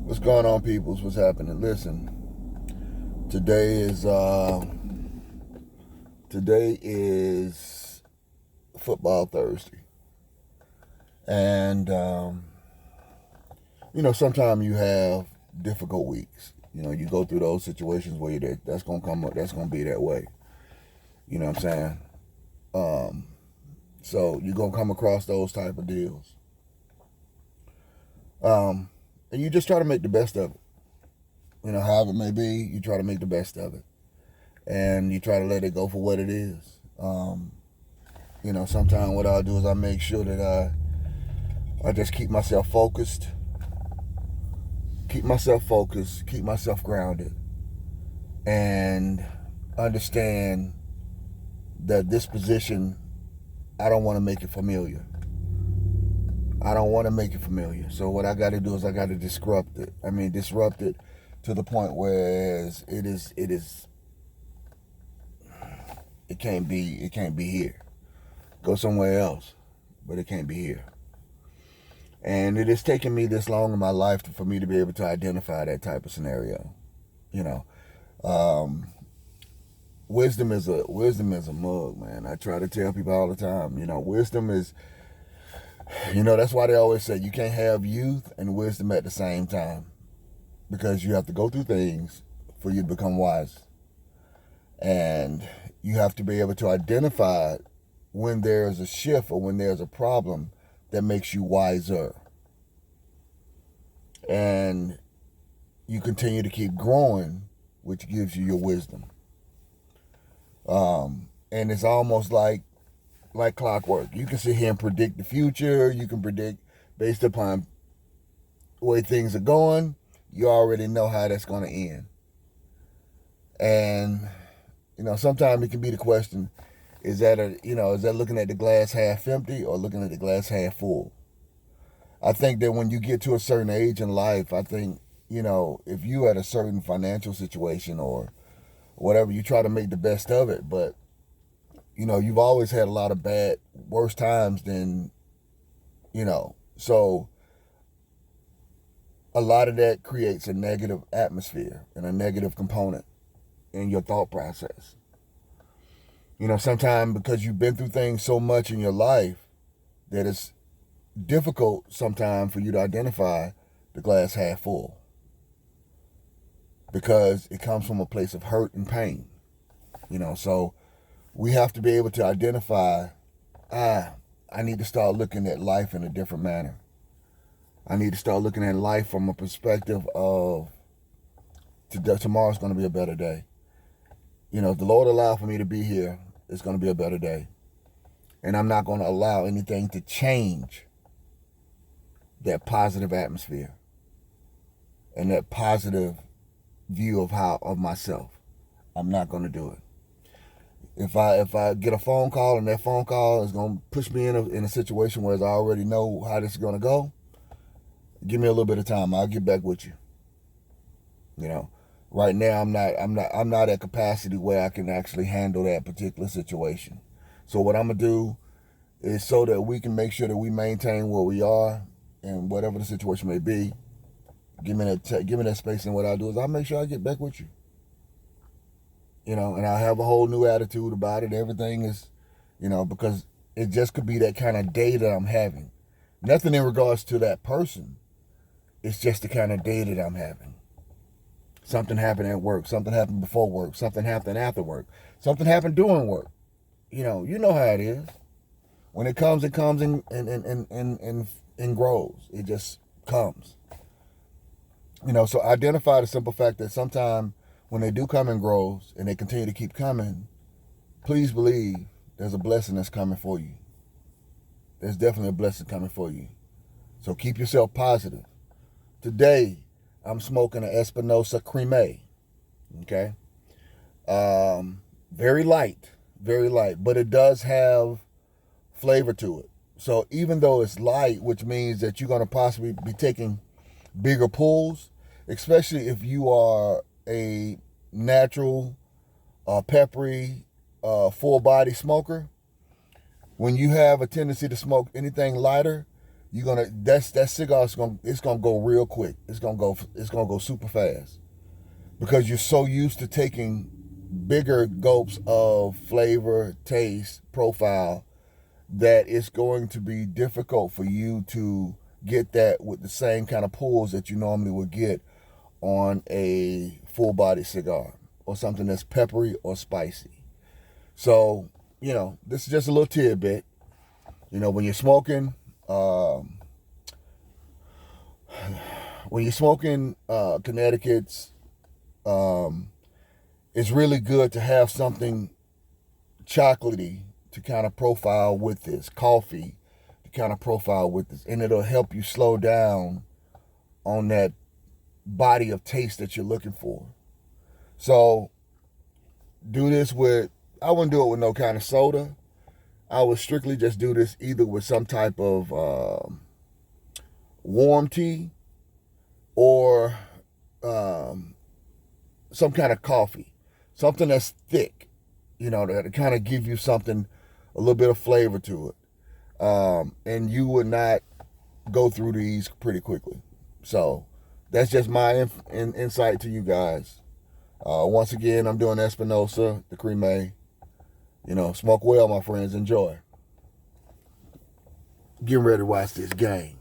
What's going on, peoples? What's happening? Listen, today is today is football Thursday, and sometimes you have difficult weeks. You go through those situations where that's gonna come up. That's gonna be that way. You know what I'm saying? Um, so you're gonna come across those type of deals, um, and you just try to make the best of it. However it may be, you try to make the best of it, and you try to let it go for what it is. Sometimes what I'll do is I make sure that I just keep myself focused, keep myself grounded, and understand that this position, I don't want to make it familiar. I don't want to make it familiar. So what I got to do is I got to disrupt it. Disrupt it to the point where it can't be here. Go somewhere else, but it can't be here. And it has taken me this long in my life for me to be able to identify that type of scenario. You know, um, wisdom is a mug, man. I try to tell people all the time. Wisdom is. That's why they always say you can't have youth and wisdom at the same time, because you have to go through things for you to become wise, and you have to be able to identify when there's a shift or when there's a problem that makes you wiser, and you continue to keep growing, which gives you your wisdom. And it's almost like clockwork. You can sit here and predict the future. You can predict based upon the way things are going. You already know how that's going to end. And sometimes it can be the question: is that looking at the glass half empty or looking at the glass half full? I think that when you get to a certain age in life, I think if you at a certain financial situation or whatever, you try to make the best of it. But you've always had a lot of worse times than so a lot of that creates a negative atmosphere and a negative component in your thought process. Sometimes because you've been through things so much in your life that it's difficult sometimes for you to identify the glass half full, because it comes from a place of hurt and pain. So we have to be able to identify, I need to start looking at life in a different manner. I need to start looking at life from a perspective of tomorrow's going to be a better day. If the Lord allowed for me to be here, it's going to be a better day. And I'm not going to allow anything to change that positive atmosphere and that positive view of myself. I'm not going to do it. If I get a phone call and that phone call is going to push me in a situation where I already know how this is going to go, give me a little bit of time. I'll get back with you. Right now I'm not at capacity where I can actually handle that particular situation. So what I'm gonna do is, so that we can make sure that we maintain where we are and whatever the situation may be, give me that space. And what I'll do is I'll make sure I get back with you. And I'll have a whole new attitude about it. Everything is, because it just could be that kind of day that I'm having. Nothing in regards to that person. It's just the kind of day that I'm having. Something happened at work. Something happened before work. Something happened after work. Something happened during work. You know how it is. When it comes and grows. It just comes. So identify the simple fact that sometimes when they do come and grows and they continue to keep coming, please believe there's a blessing that's coming for you. There's definitely a blessing coming for you. So keep yourself positive. Today, I'm smoking an Espinosa Creme. Okay? Very light, but it does have flavor to it. So even though it's light, which means that you're going to possibly be taking bigger pulls, especially if you are a natural, peppery, full body smoker. When you have a tendency to smoke anything lighter, that cigar it's gonna go real quick. It's gonna go super fast because you're so used to taking bigger gulps of flavor, taste, profile that it's going to be difficult for you to get that with the same kind of pulls that you normally would get on a full-bodied cigar or something that's peppery or spicy. So, this is just a little tidbit. When you're smoking, Connecticut's, it's really good to have something chocolatey to kind of profile with this, coffee to kind of profile with this, and it'll help you slow down on that body of taste that you're looking for. So do this I wouldn't do it with no kind of soda. I would strictly just do this either with some type of warm tea or some kind of coffee, something that's thick, that kind of give you something, a little bit of flavor to it. And you would not go through these pretty quickly. So that's just my insight to you guys. Once again, I'm doing Espinosa, the Creme. Smoke well, my friends. Enjoy. Getting ready to watch this game.